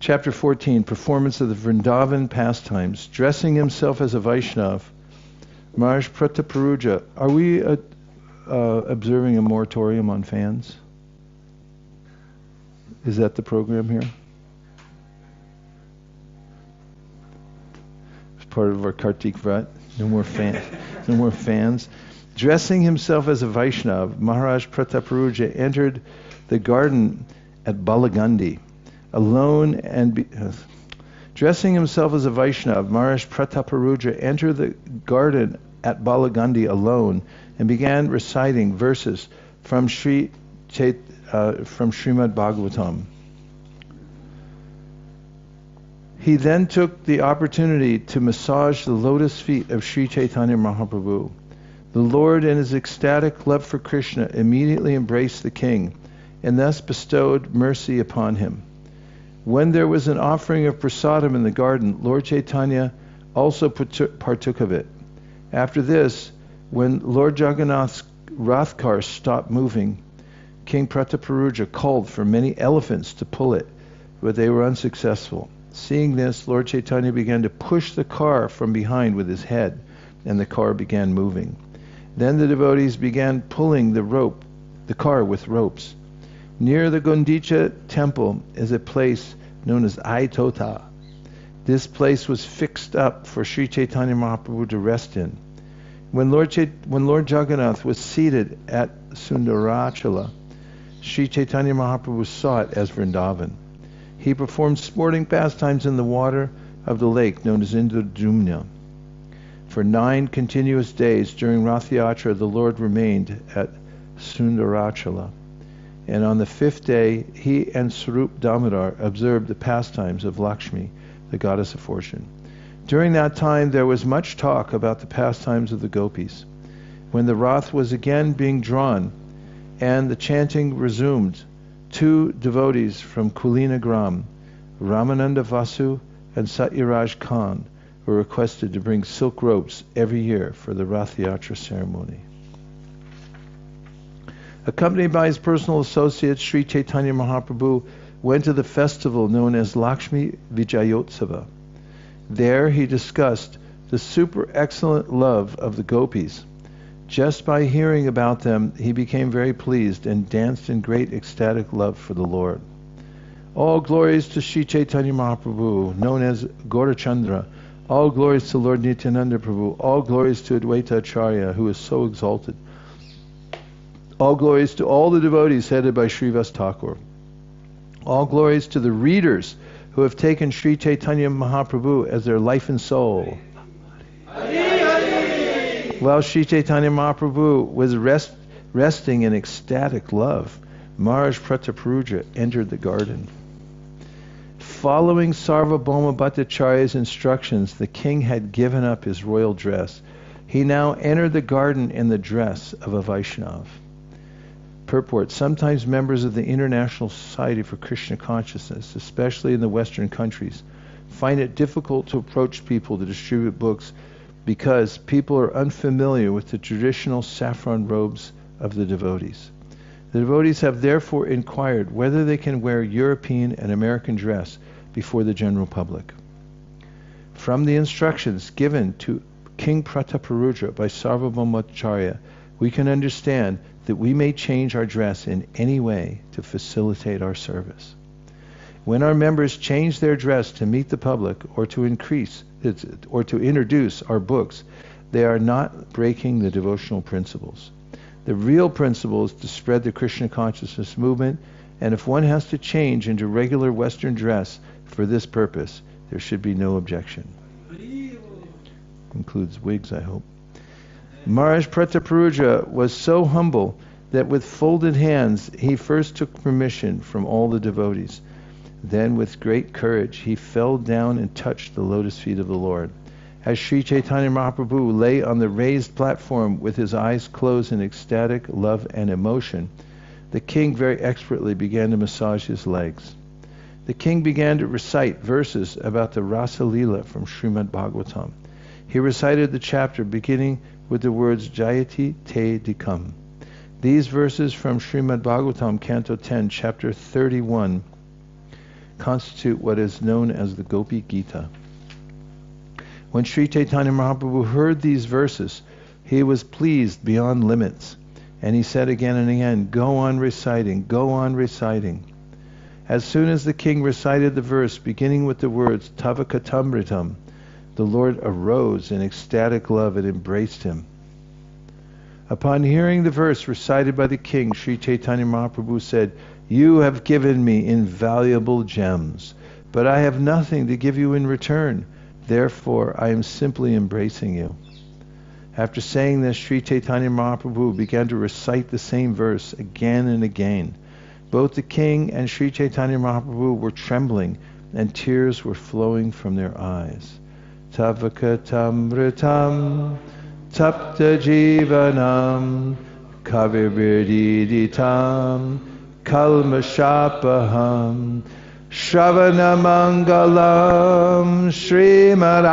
Chapter 14, Performance of the Vrindavan Pastimes. Dressing himself as a Vaishnava, Mahārāja Pratāparudra. Are we observing a moratorium on fans? Is that the program here? It's part of our Kartik Vrat. No more fans. No more fans. Dressing himself as a Vaishnava, Mahārāja Pratāparudra entered the garden at Balagandi, alone and dressing himself as a Vaishnava, Mahārāja Pratāparudra entered the garden at Balagandi alone and began reciting verses from Śrī Srimad Bhagavatam. He then took the opportunity to massage the lotus feet of Śrī Caitanya Mahāprabhu. The Lord, in his ecstatic love for Kṛṣṇa, immediately embraced the king and thus bestowed mercy upon him. When there was an offering of prasadam in the garden, Lord Chaitanya also partook of it. After this, when Lord Jagannath's rath car stopped moving, King Pratāparudra called for many elephants to pull it, but they were unsuccessful. Seeing this, Lord Chaitanya began to push the car from behind with his head, and the car began moving. Then the devotees began pulling the car with ropes. Near the Gundicha temple is a place known as Aitota. This place was fixed up for Śrī Caitanya Mahāprabhu to rest in. When Lord Jagannath was seated at Sundarachala, Śrī Caitanya Mahāprabhu saw it as Vrindavan. He performed sporting pastimes in the water of the lake known as Indradumna. For 9 continuous days during Rath Yatra, the Lord remained at Sundarachala. And on the 5th day, he and Swarup Damodar observed the pastimes of Lakshmi, the goddess of fortune. During that time, there was much talk about the pastimes of the gopis. When the Rath was again being drawn and the chanting resumed, 2 devotees from Kulina Gram, Ramananda Vasu and Satyaraj Khan, were requested to bring silk ropes every year for the Rath Yatra ceremony. Accompanied by his personal associates, Śrī Caitanya Mahāprabhu went to the festival known as Lakshmi Vijayotsava. There he discussed the super excellent love of the gopis. Just by hearing about them, he became very pleased and danced in great ecstatic love for the Lord. All glories to Śrī Caitanya Mahāprabhu, known as Gaurachandra. All glories to Lord Nityananda Prabhu. All glories to Advaita Acharya, who is so exalted. All glories to all the devotees headed by Srivas Thakur. All glories to the readers who have taken Śrī Caitanya Mahāprabhu as their life and soul. While Śrī Caitanya Mahāprabhu was resting in ecstatic love, Mahārāja Pratāparudra entered the garden. Following Sarvabhauma Bhattacharya's instructions, the king had given up his royal dress. He now entered the garden in the dress of a Vaishnava. Purport. Sometimes members of the International Society for Krishna Consciousness, especially in the Western countries, find it difficult to approach people to distribute books because people are unfamiliar with the traditional saffron robes of the devotees. The devotees have therefore inquired whether they can wear European and American dress before the general public. From the instructions given to King Pratāparudra by Sarvabhaumacharya, we can understand that we may change our dress in any way to facilitate our service. When our members change their dress to meet the public or to introduce our books, they are not breaking the devotional principles. The real principle is to spread the Krishna consciousness movement, and if one has to change into regular Western dress for this purpose, there should be no objection. Includes wigs, I hope. Mahārāja Pratāparudra was so humble that with folded hands he first took permission from all the devotees. Then with great courage he fell down and touched the lotus feet of the Lord. As Śrī Caitanya Mahāprabhu lay on the raised platform with his eyes closed in ecstatic love and emotion, the king very expertly began to massage his legs. The king began to recite verses about the Rasa Lila from Srimad Bhagavatam. He recited the chapter beginning with the words Jayati Te Dikam. These verses from Srimad Bhagavatam, Canto 10, Chapter 31, constitute what is known as the Gopi Gita. When Śrī Caitanya Mahāprabhu heard these verses, he was pleased beyond limits, and he said again and again, "Go on reciting, go on reciting." As soon as the king recited the verse beginning with the words Tava Katamritam, the Lord arose in ecstatic love and embraced him. Upon hearing the verse recited by the king, Śrī Caitanya Mahāprabhu said, "You have given me invaluable gems, but I have nothing to give you in return. Therefore, I am simply embracing you." After saying this, Śrī Caitanya Mahāprabhu began to recite the same verse again and again. Both the king and Śrī Caitanya Mahāprabhu were trembling, and tears were flowing from their eyes. Tava Katamritam Tapta Jivanam Kavirāja Kalmashapaham Shravana Mangalam Srimad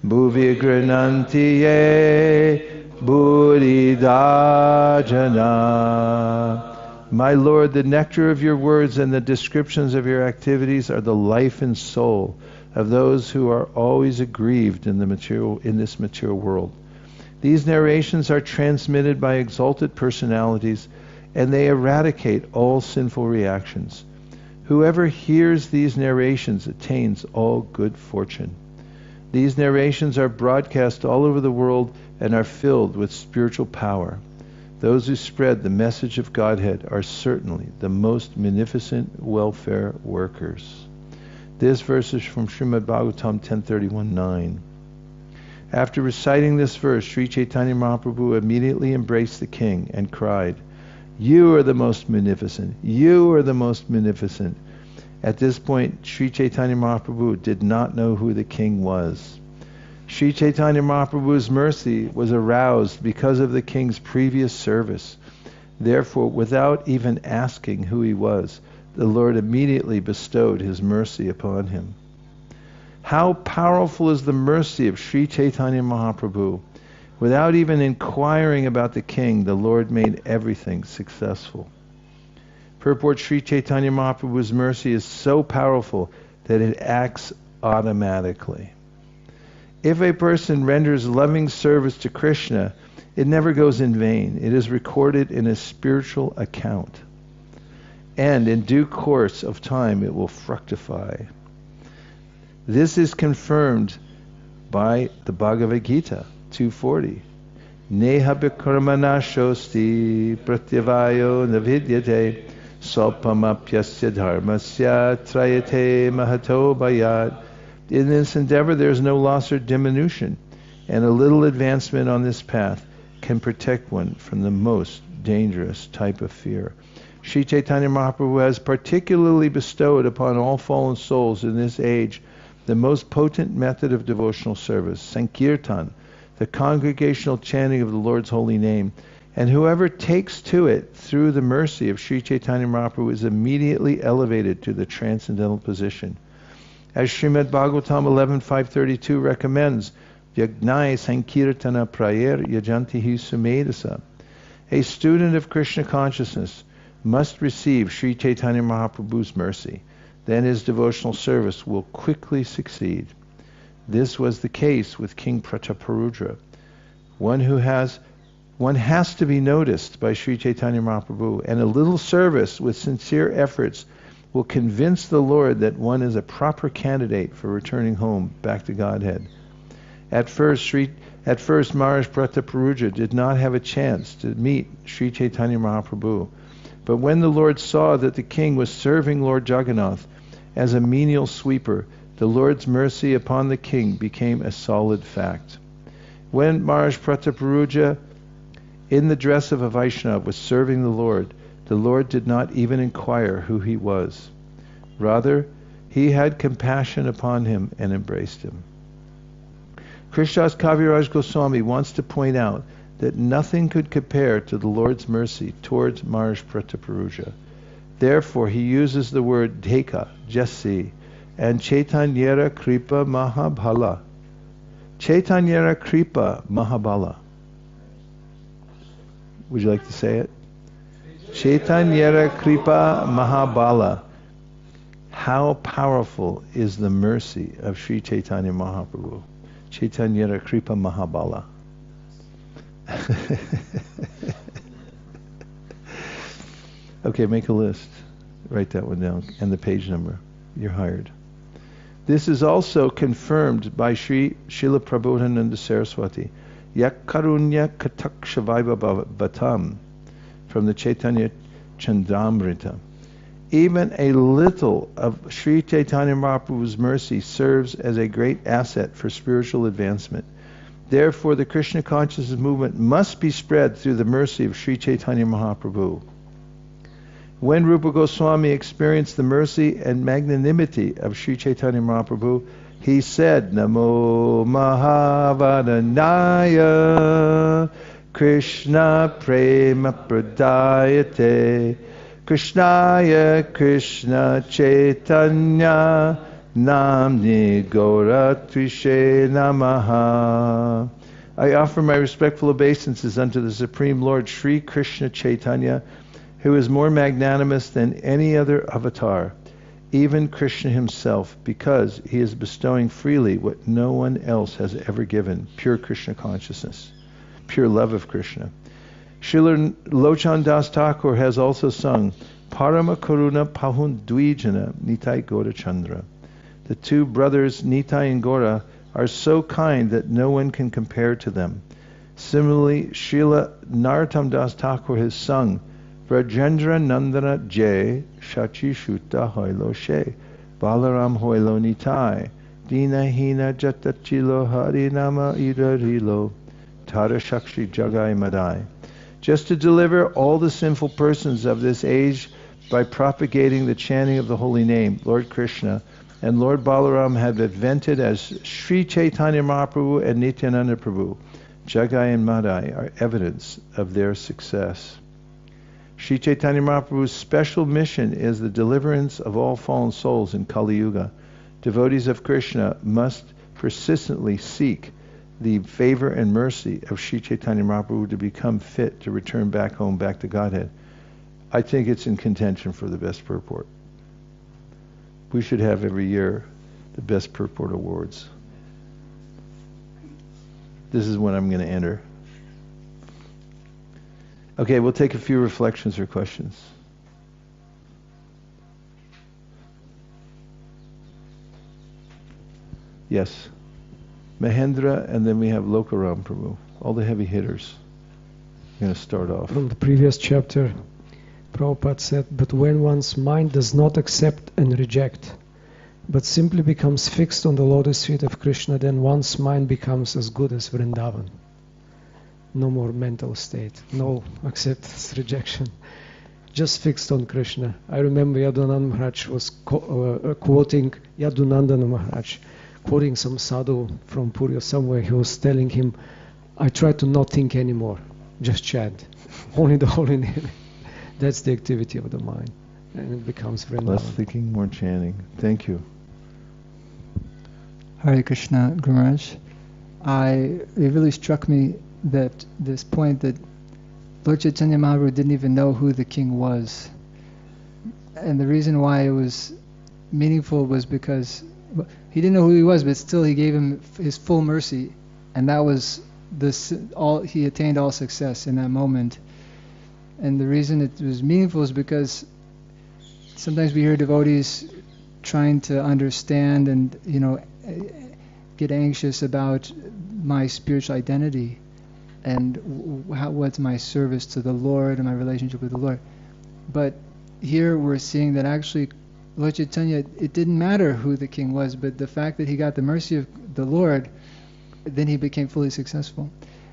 Bhuvi Granantiye Buddhidajana. My Lord, the nectar of your words and the descriptions of your activities are the life and soul of those who are always aggrieved in this material world. These narrations are transmitted by exalted personalities, and they eradicate all sinful reactions. Whoever hears these narrations attains all good fortune. These narrations are broadcast all over the world and are filled with spiritual power. Those who spread the message of Godhead are certainly the most munificent welfare workers. This verse is from Srimad Bhagavatam 10:31-9. After reciting this verse, Śrī Caitanya Mahāprabhu immediately embraced the king and cried, "You are the most munificent! You are the most munificent!" At this point, Śrī Caitanya Mahāprabhu did not know who the king was. Śrī Caitanya Mahāprabhu's mercy was aroused because of the king's previous service. Therefore, without even asking who he was, the Lord immediately bestowed his mercy upon him. How powerful is the mercy of Śrī Caitanya Mahāprabhu! Without even inquiring about the king, the Lord made everything successful. Purport: Śrī Caitanya Mahāprabhu's mercy is so powerful that it acts automatically. If a person renders loving service to Krishna, it never goes in vain. It is recorded in a spiritual account. And in due course of time, it will fructify. This is confirmed by the Bhagavad Gita 2:40. Neha bikarmana shosti pratyavayo navidyate salpamapyasya dharmasya trayate mahato bhayat. In this endeavor there is no loss or diminution, and a little advancement on this path can protect one from the most dangerous type of fear. Śrī Caitanya Mahāprabhu has particularly bestowed upon all fallen souls in this age the most potent method of devotional service, Sankirtan, the congregational chanting of the Lord's holy name, and whoever takes to it through the mercy of Śrī Caitanya Mahāprabhu is immediately elevated to the transcendental position. As Srimad Bhagavatam 11.532 recommends, Yagnai Sankirtana Prayer Yajantihi Sumedasa. A student of Krishna consciousness must receive Śrī Caitanya Mahāprabhu's mercy. Then his devotional service will quickly succeed. This was the case with King Prataparudra. One has to be noticed by Śrī Caitanya Mahāprabhu, and a little service with sincere efforts will convince the Lord that one is a proper candidate for returning home back to Godhead. At first, Mahārāja Pratāparudra did not have a chance to meet Śrī Caitanya Mahāprabhu. But when the Lord saw that the king was serving Lord Jagannath as a menial sweeper, the Lord's mercy upon the king became a solid fact. When Mahārāja Pratāparudra, in the dress of a Vaishnava, was serving the Lord did not even inquire who he was. Rather, he had compassion upon him and embraced him. Kṛṣṇadāsa Kavirāja Gosvāmī wants to point out that nothing could compare to the Lord's mercy towards Mahārāja Pratāparudra. Therefore, he uses the word dekha, just see, and caitanyera kṛpā-mahābala. Caitanyera kṛpā-mahābala. Would you like to say it? Caitanyera kṛpā-mahābala. How powerful is the mercy of Śrī Caitanya Mahāprabhu? Caitanyera kṛpā-mahābala. Okay, make a list. Write that one down and the page number. You're hired. This is also confirmed by Srila Prabodhānanda Sarasvatī. Yat-kāruṇya-kaṭākṣa-vaibhava-vatām from the Caitanya-candrāmṛta. Even a little of Śrī Caitanya Mahaprabhu's mercy serves as a great asset for spiritual advancement. Therefore, the Krishna consciousness movement must be spread through the mercy of Śrī Caitanya Mahāprabhu. When Rūpa Gosvāmī experienced the mercy and magnanimity of Śrī Caitanya Mahāprabhu, he said, Namo Mahāvadanaya Krishna Prema Pradayate Kṛṣṇāya Krishna Caitanya Namni Gora Trishe Namaha. I offer my respectful obeisances unto the Supreme Lord Sri Krishna Caitanya, who is more magnanimous than any other avatar, even Krishna himself, because he is bestowing freely what no one else has ever given, pure Krishna consciousness, pure love of Krishna. Srila Lochan Das Thakur has also sung Parama Karuna Pahun Dvijana Nitai Gora Chandra. The two brothers Nitai and Gora are so kind that no one can compare to them. Similarly, Srila Narottam Das Thakur has sung Vrajendra Nandana Jay Shachi Shuta Hoilo She Balaram Hoilo Nitai Dina Hina Jatachilo Harinama Idarilo Tara Shakshi Jagai Madai. Just to deliver all the sinful persons of this age by propagating the chanting of the holy name, Lord Krishna and Lord Balaram have invented as Śrī Caitanya Mahaprabhu and Nityananda Prabhu. Jagai and Madai are evidence of their success. Śrī Caitanya Mahaprabhu's special mission is the deliverance of all fallen souls in Kali Yuga. Devotees of Krishna must persistently seek the favor and mercy of Śrī Caitanya Mahaprabhu to become fit to return back home, back to Godhead. I think it's in contention for the best purport. We should have every year the best Purport Awards. This is when I'm going to enter. Okay, we'll take a few reflections or questions. Yes. Mahendra, and then we have Lokaram Prabhu. All the heavy hitters. I'm going to start off. From the previous chapter, Prabhupada said, but when one's mind does not accept and reject, but simply becomes fixed on the lotus feet of Krishna, then one's mind becomes as good as Vrindavana. No more mental state, no acceptance, rejection, just fixed on Krishna. I remember Yadunanda Maharaj was quoting Yadunandana Maharaj, quoting some sadhu from Puri or somewhere. He was telling him, I try to not think anymore, just chant, only the holy name. That's the activity of the mind, and it becomes Vrindavana. Less thinking, more chanting. Thank you. Hare Krishna, Guru Maharaj. It really struck me that this point that Lord Chaitanya Mahaprabhu didn't even know who the king was. And the reason why it was meaningful was because he didn't know who he was, but still he gave him his full mercy, and that was he attained all success in that moment. And the reason it was meaningful is because sometimes we hear devotees trying to understand and get anxious about my spiritual identity and what's my service to the Lord and my relationship with the Lord. But here we're seeing that actually Lord Chaitanya, it didn't matter who the king was, but the fact that he got the mercy of the Lord, then he became fully successful.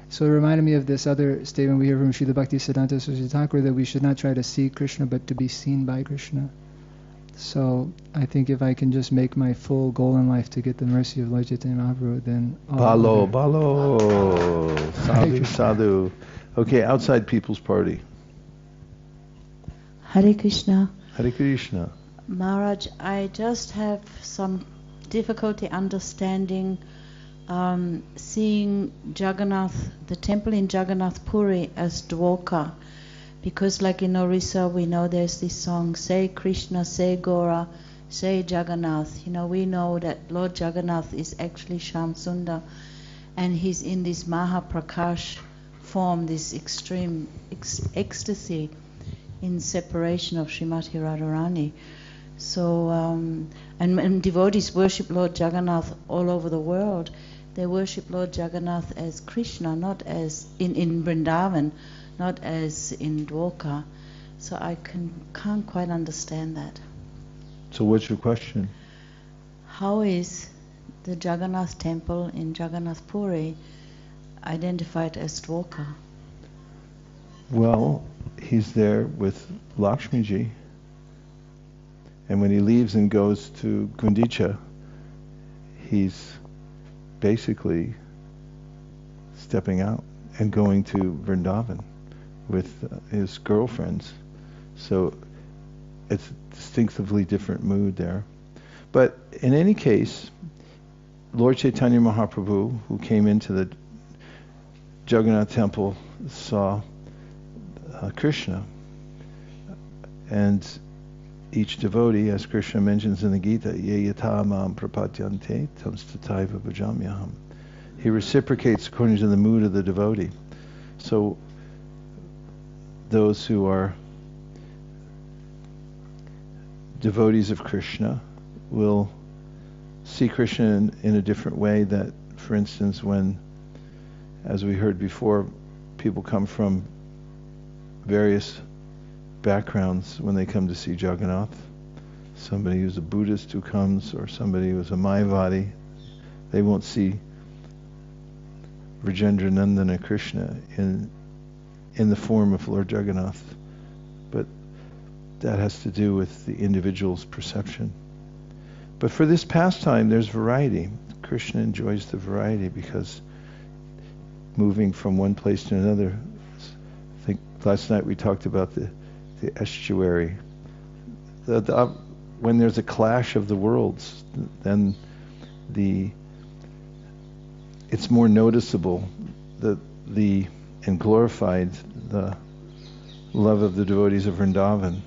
So it reminded me of this other statement we hear from Srila Bhaktisiddhanta Saraswati Thakur, that we should not try to see Krishna but to be seen by Krishna. So I think if I can just make my full goal in life to get the mercy of Lord Chaitanya Mahaprabhu, then Balo, sadhu, sadhu. Okay, outside people's party. Hare Krishna. Hare Krishna. Maharaj, I just have some difficulty understanding seeing Jagannath, the temple in Jagannath Puri, as Dwarka, because like in Orissa we know there's this song, say Krishna, say Gora, say Jagannath, we know that Lord Jagannath is actually Shyam Sundar, and he's in this Mahaprakash form, this extreme ecstasy in separation of Srimati Radharani. So, and devotees worship Lord Jagannath all over the world. They worship Lord Jagannath as Krishna, not as in Vrindavan, not as in Dwarka. So I can't quite understand that. So what's your question? How is the Jagannath temple in Jagannath Puri identified as Dwarka? Well, he's there with Lakshmiji, and when he leaves and goes to Gundicha, he's basically stepping out and going to Vrindavan with his girlfriends. So it's a distinctively different mood there. But in any case, Lord Chaitanya Mahaprabhu, who came into the Jagannath temple, saw Kṛṣṇa. And each devotee, as Kṛṣṇa mentions in the Gita, ye yata mam prapadyante tam stataiva bhajamyaham. He reciprocates according to the mood of the devotee. So those who are devotees of Kṛṣṇa will see Kṛṣṇa in a different way. That, for instance, when, as we heard before, people come from various backgrounds when they come to see Jagannath. Somebody who's a Buddhist who comes, or somebody who's a Mayavadi, they won't see Vrindavana Nandana Kṛṣṇa in the form of Lord Jagannath. But that has to do with the individual's perception. But for this pastime, there's variety. Kṛṣṇa enjoys the variety because moving from one place to another. I think last night we talked about the estuary. When there's a clash of the worlds, then it's more noticeable and glorified the love of the devotees of Vrindavan.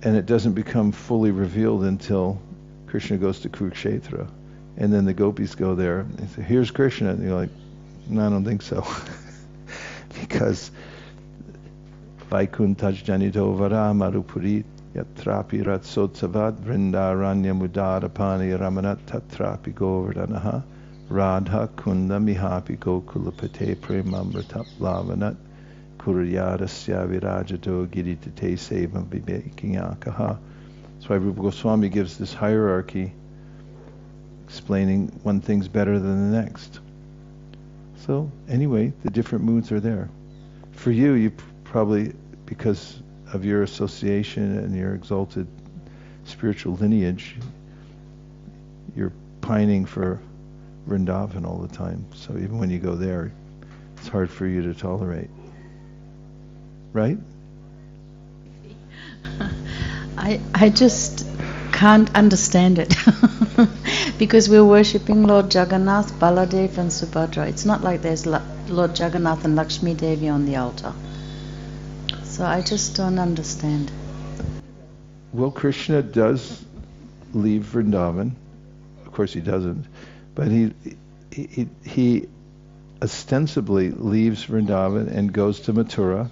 And it doesn't become fully revealed until Kṛṣṇa goes to Kurukshetra. And then the gopis go there and they say, here's Kṛṣṇa. And you're like, no, I don't think so. Because Vaikuntaj janito vara marupurit yatrapi ratsotsavad vrindaranya mudarapani ramanat tatrapi govardhanaha radha kunda mihapi gokulapate premamrtap lavanat kuryadasya virajato giritate sevam vivekinyakaha. That's why Rūpa Gosvāmī gives this hierarchy, explaining one thing's better than the next. So anyway, the different moods are there. For you probably, because of your association and your exalted spiritual lineage, you're pining for Vrindavan all the time. So even when you go there, it's hard for you to tolerate. Right? I just can't understand it. Because we're worshipping Lord Jagannath, Baladev and Subhadra. It's not like there's Lord Jagannath and Lakshmi Devi on the altar. So I just don't understand. Well, Kṛṣṇa does leave Vrindavan. Of course he doesn't. But he ostensibly leaves Vrindavan and goes to Mathura.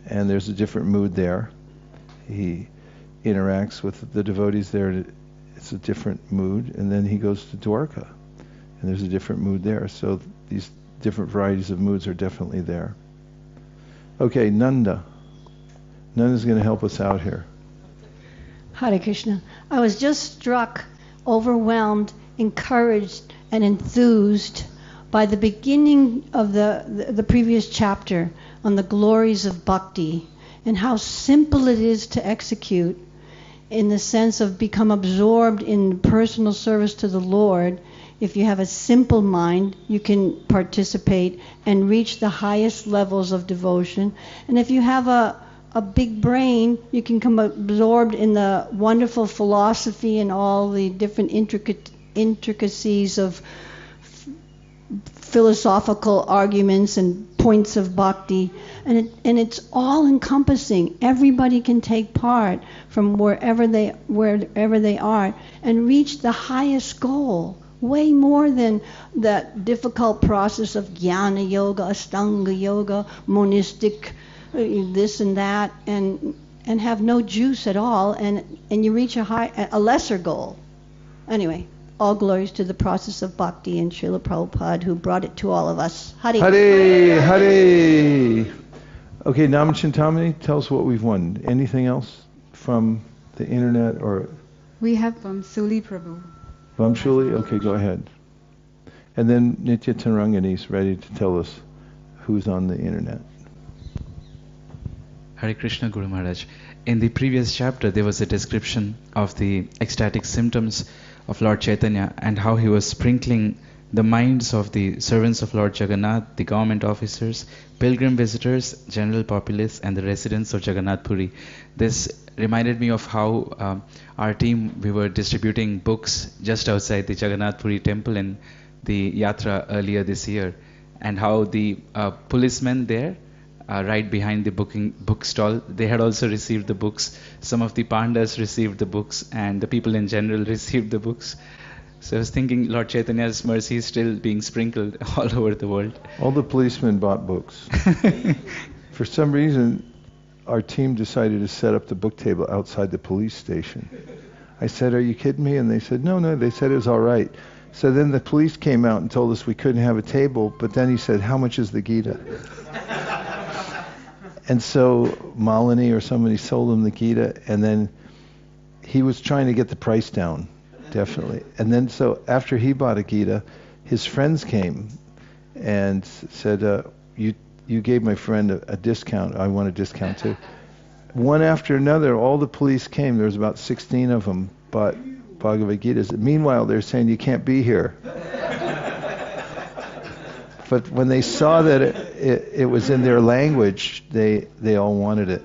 And there's a different mood there. He interacts with the devotees there. It's a different mood. And then he goes to Dwarka. And there's a different mood there. So these different varieties of moods are definitely there. Okay, Nanda. Nanda's going to help us out here. Hare Krishna. I was just struck, overwhelmed, encouraged, and enthused by the beginning of the previous chapter on the glories of bhakti and how simple it is to execute, in the sense of become absorbed in personal service to the Lord. If you have a simple mind, you can participate and reach the highest levels of devotion. And if you have a big brain, you can become absorbed in the wonderful philosophy and all the different intricacies of philosophical arguments and points of bhakti, and it's all encompassing. Everybody can take part from wherever they are and reach the highest goal. Way more than that difficult process of jnana yoga, ashtanga yoga, monistic, this and that, and have no juice at all, and you reach a lesser goal. Anyway, all glories to the process of bhakti and Srila Prabhupada, who brought it to all of us. Hare Hare Hare. Okay, Namachintamani, tell us what we've won. Anything else from the internet or? We have Suli Prabhu. Vamshuli? Okay, go ahead. And then Nitya Tarangani is ready to tell us who's on the internet. Hare Krishna, Guru Maharaj. In the previous chapter, there was a description of the ecstatic symptoms of Lord Chaitanya and how he was sprinkling the minds of the servants of Lord Jagannath, the government officers, pilgrim visitors, general populace, and the residents of Jagannath Puri. This reminded me of how our team, we were distributing books just outside the Jagannath Puri temple in the Yatra earlier this year, and how the policemen there, right behind the book stall, they had also received the books. Some of the pandas received the books, and the people in general received the books. So I was thinking Lord Chaitanya's mercy is still being sprinkled all over the world. All the policemen bought books. For some reason, our team decided to set up the book table outside the police station. I said, "Are you kidding me?" And they said, No, they said it was all right. So then the police came out and told us we couldn't have a table, but then he said, "How much is the Gita?" And so Malini or somebody sold him the Gita, and then he was trying to get the price down, definitely. And then so after he bought a Gita, his friends came and said, you gave my friend a discount. I want a discount too. One after another, all the police came. There was about 16 of them, bought Bhagavad Gitas. Meanwhile, they're saying, "You can't be here." But when they saw that it was in their language, they all wanted it.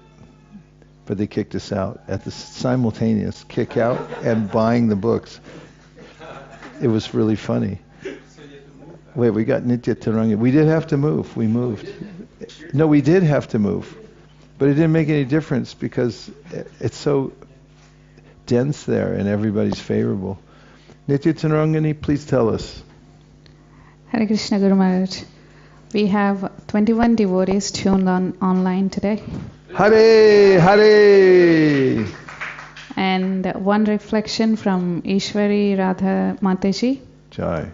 But they kicked us out at the simultaneous kick out and buying the books. It was really funny. Wait, we got Nitya Taranga. We did have to move. We moved. No, we did have to move. But it didn't make any difference because it's so dense there and everybody's favorable. Nitya Tarangani, please tell us. Hare Krishna, Guru Maharaj. We have 21 devotees tuned online today. Hare Hare! And one reflection from Ishwari Radha Mataji. Jai.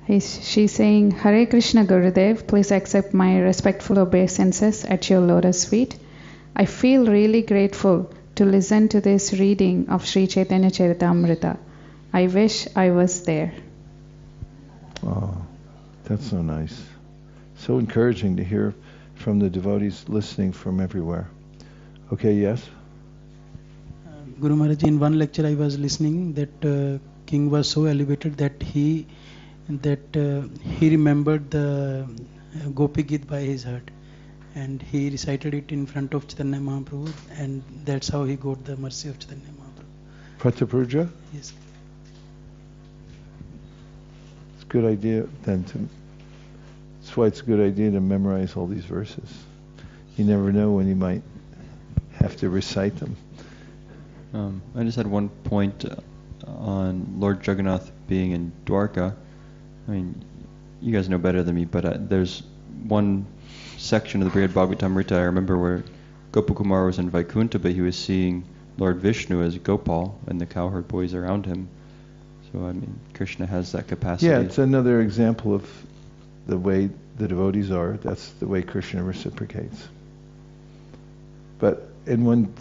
She's saying, Hare Krishna Gurudev, please accept my respectful obeisances at your lotus feet. I feel really grateful to listen to this reading of Śrī Caitanya-candrāmṛta. I wish I was there. Oh, that's so nice. So encouraging to hear from the devotees listening from everywhere. Okay, yes? Guru Maharaj, in one lecture I was listening that King was so elevated that he remembered the Gopi Gita by his heart, and he recited it in front of Chaitanya Mahaprabhu, and that's how he got the mercy of Chaitanya Mahaprabhu. Pratāparudra? Yes. It's a good idea then that's why it's a good idea to memorize all these verses. You never know when you might have to recite them. I just had one point on Lord Jagannath being in Dwarka. I mean, you guys know better than me, but there's one section of the Brihad Bhagavatamrita I remember where Gopakumar was in Vaikuntha, but he was seeing Lord Vishnu as Gopal and the cowherd boys around him. So, I mean, Krishna has that capacity. Yeah, it's another example of the way the devotees are. That's the way Krishna reciprocates. But in one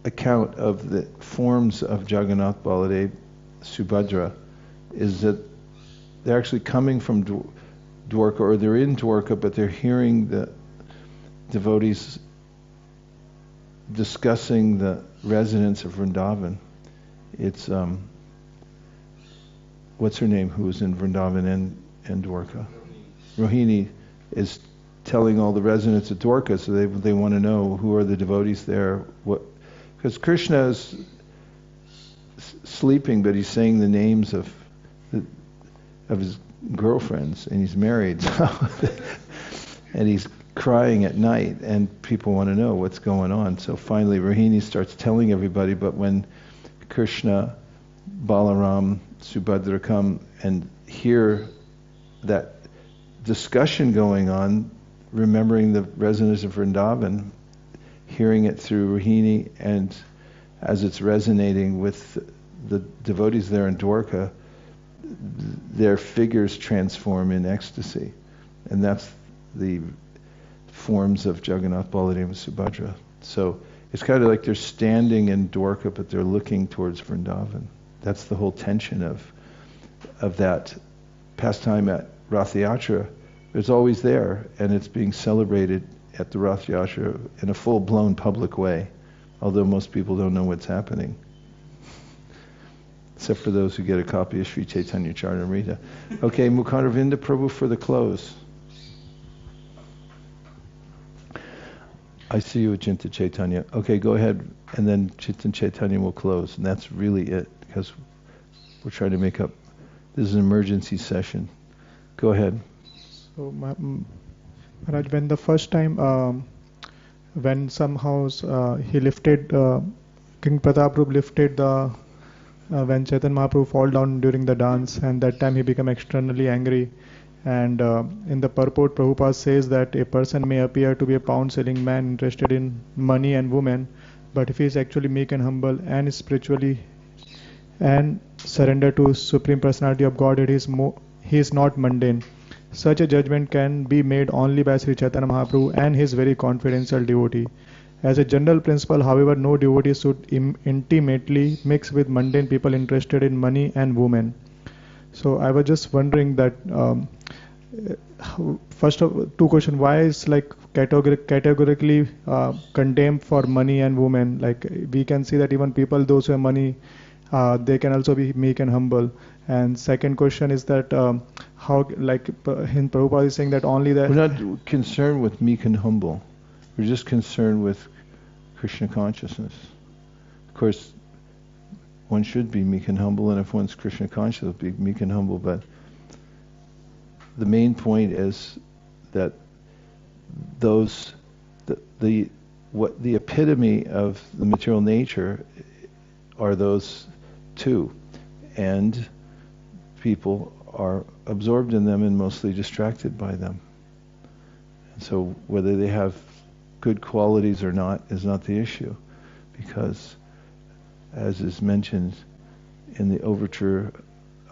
account of the forms of Jagannath, Baladev, Subhadra, is that they're actually coming from Dwarka, or they're in Dwarka, but they're hearing the devotees discussing the residents of Vrindavan. It's, what's her name, who was in Vrindavan and Dwarka? Rohini is telling all the residents of Dwarka, so they want to know who are the devotees there. Because Krishna is sleeping, but he's saying the names of his girlfriends, and he's married. And he's crying at night, and people want to know what's going on. So finally Rohini starts telling everybody, but when Kṛṣṇa, Balaram, Subhadra come and hear that discussion going on, remembering the resonance of Vrindavan, hearing it through Rohini, and as it's resonating with the devotees there in Dwarka, their figures transform in ecstasy. And that's the forms of Jagannath, Baladev, and Subhadra. So it's kind of like they're standing in Dwarka, but they're looking towards Vrindavan. That's the whole tension of that pastime at Rath Yatra. It's always there, and it's being celebrated at the Rath Yatra in a full-blown public way, although most people don't know what's happening, except for those who get a copy of Śrī Caitanya-candrāmṛta. Okay, Mukhandavinda Prabhu for the close. I see you with Chintan Chaitanya. Okay, go ahead, and then Chintan Chaitanya will close, and that's really it, because we're trying to make up. This is an emergency session. Go ahead. So, Maharaj, when the first time, when somehow he lifted, King Prataparudra lifted the, when Chaitanya Mahaprabhu fall down during the dance, and that time he became externally angry. And in the purport, Prabhupada says that a person may appear to be a pound-selling man interested in money and women, but if he is actually meek and humble and spiritually and surrender to Supreme Personality of Godhead, he is not mundane. Such a judgment can be made only by Śrī Caitanya Mahaprabhu and his very confidential devotee. As a general principle, however, no devotee should intimately mix with mundane people interested in money and women. So I was just wondering that, first of two questions, why is like categorically condemned for money and women? Like we can see that even people, those who have money, they can also be meek and humble. And second question is that how, like in Prabhupada is saying that only that... We're not concerned with meek and humble. We're just concerned with Krishna consciousness. Of course, one should be meek and humble, and if one's Krishna conscious, be meek and humble. But the main point is that those, the epitome of the material nature are those two, and people are absorbed in them and mostly distracted by them. And so whether they have good qualities or not is not the issue, because as is mentioned in the overture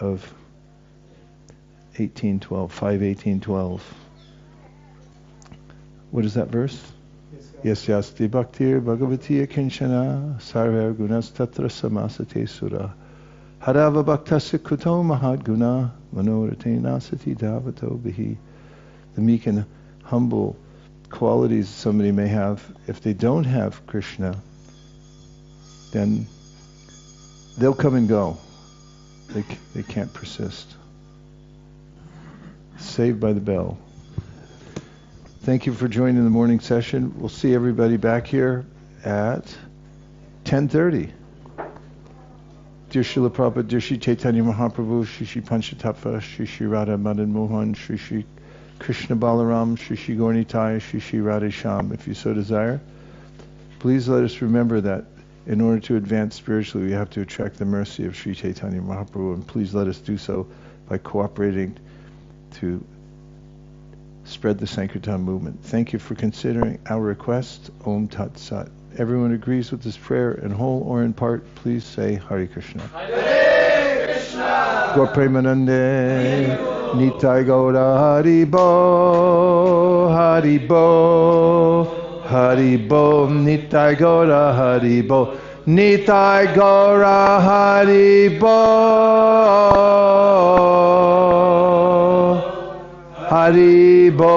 of 5:18:12. What is that verse? Yasyasti bhaktir bhagavati kinshana sarva gunas tatra samasate sura harava bhaktasya kuto mahad guna manorate nasati davato bihi. The meek and humble qualities somebody may have, if they don't have Krishna, then they'll come and go. They can't persist. Saved by the bell. Thank you for joining the morning session. We'll see everybody back here at 10:30. Dear Srila Prabhupada, dear Śrī Caitanya Mahāprabhu, Śrī Panchatattva, Śrī Radha Madan Mohan, Śrī Krishna Balaram, Śrī Gaura-Nitāya, Śrī Radha Shyam. If you so desire, please let us remember that in order to advance spiritually, we have to attract the mercy of Śrī Caitanya Mahaprabhu, and please let us do so by cooperating to spread the Sankirtan movement. Thank you for considering our request. Om Tat Sat. Everyone agrees with this prayer in whole or in part. Please say Hare Krishna. Hare Krishna. Gaur Premanande. Nitai Gaura Hari Bo. Hari Bo. Hari Bo. Nitai Gaura Hari Bo. Nitai Gaura Hari Bo. Hari Bo.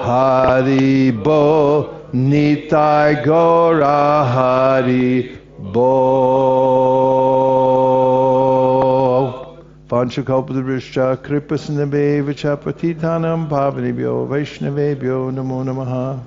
Hari Bo. Nitai Gaura Hari Bo. Vanchakalpadrishya Kṛpā-Sindhubhyo Patitanam Pavanebhyo Vaishnavebhyo Namo Namaha.